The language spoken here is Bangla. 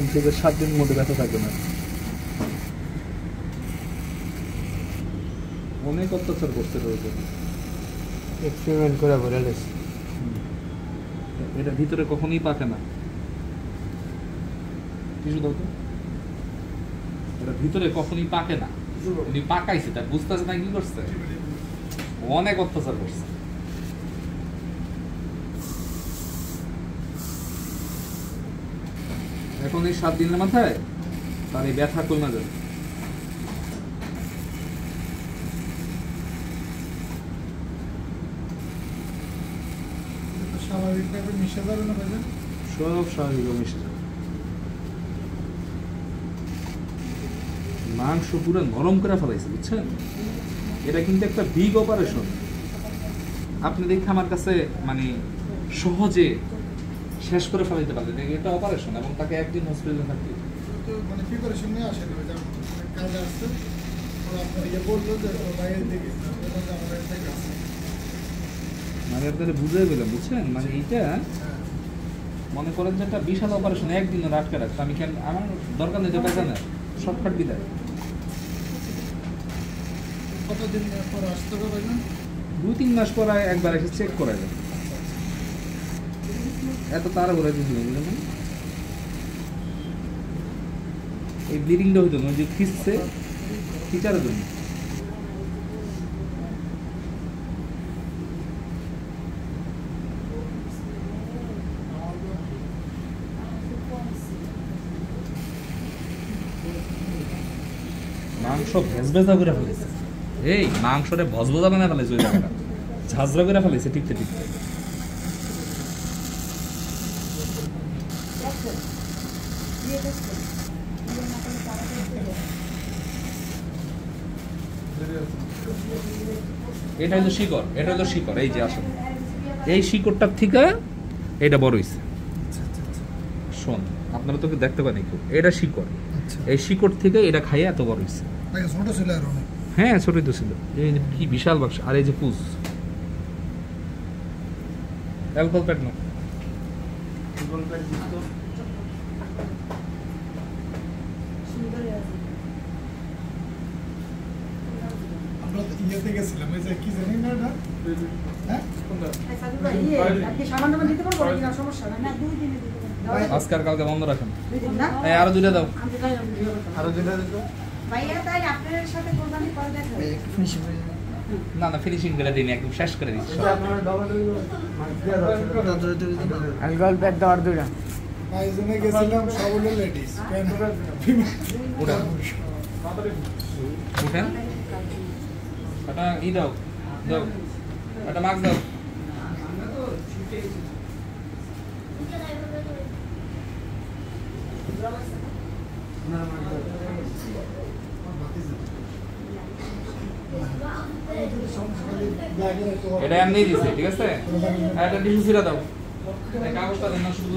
শুনছি যে 7 দিনের মধ্যে ব্যথা থাকবে না। অনেক অত্যাচার করছে রোজে, এক্সপেরিমেন্ট করে বলে লেছি। এটা ভিতরে কখনোই পাকে না। কিছু দাও তো, এটা ভিতরে কখনোই পাকে না। উনি পাকাইছে, তার বুঝতেছে না কি করছে, অনেক অত্যাচার করছে। এখন এই 7 দিনের মাথায় তার এই ব্যথা কমে যাবে। স্বাভাবিকভাবে মিশে যাবে না ভাইজান? সব স্বাভাবিকভাবে মিশে যাবে। মাংস পুরো নরম করে ফেলাইছে, বুঝছেন? এটা কিন্তু একটা বিগ অপারেশন। আপনি দেখে আমার কাছে মানে সহজে শেষ করে ফেলাইতে পারলেন, এটা অপারেশন, এবং তাকে একদিন হসপিটালে থাকতে তো মানে প্রিপারেশন নিয়ে আসেনি ভাইজান, কাজে আসছে ওরা আপনাকে বললো যে বাইরের দিকে আমাদের থেকে আসছে। মানে আপনারা বুঝে গেলাম, বুঝছেন? মানে এইটা মনে করেন যে একটা বিশাল অপারেশন, একদিনে আটকে রাখতো। আমি কেন, আমার দরকার নেই তো পেঁচা না, শর্টকাট বিদায়। কতদিন পর আসতে হবে ভাইজান? 2-3 মাস পর একবার এসে চেক করা যায়। এত তারা ঘুরে দিয়েছিল, বুঝলেন না? এই ব্লিডিংটা হইতো না, যে খিসছে টিচারের জন্য। মাংস ভেজভেজা করে ফেলেছে, এই মাংসরে ভজভজা বানায় ফেলেছে, ওই জায়গাটা ঝাঁঝরা করে ফেলেছে টিকতে টিকতে। এটা হলো শিকড়, এটা হলো শিকড়, এই যে আসলে এই শিকড়টার থেকে এটা বড় হয়েছে। শোন, আপনারা তোকে দেখতে পারেন কেউ, এটা শিকড়, এই শিকড় থেকে এটা খাইয়ে এত বড় হয়েছে। ছোট ছিল আর অনেক। হ্যাঁ, ছোটই তো ছিল। এই যে কি বিশাল বাক্স, আর এই যে পুষ অ্যালকোহল প্যাড না, অ্যালকোহল প্যাড দিত। আমরা তো ইয়েতে গেছিলাম, এই যে কি জানি না এটা, হ্যাঁ আজকে আর কালকে বন্ধ রাখেন। আরো 2টা দাও, আরো 2টা দাও। না না, ফিনিশিং করে দিন, একদম শেষ করে দিচ্ছি। অ্যালকোহল প্যাড দেওয়ার দুইটা। পাঁচজনে গেছিলাম, সব হলো লেডিস। উঠেন উঠেন, একটা ই দাও, দাও একটা মাস্ক দাও। এটা এমনি দিছে, ঠিক আছে? একটা টিস্যু ছিঁড়া দাও, এই কাগজটা দেন না, শুধু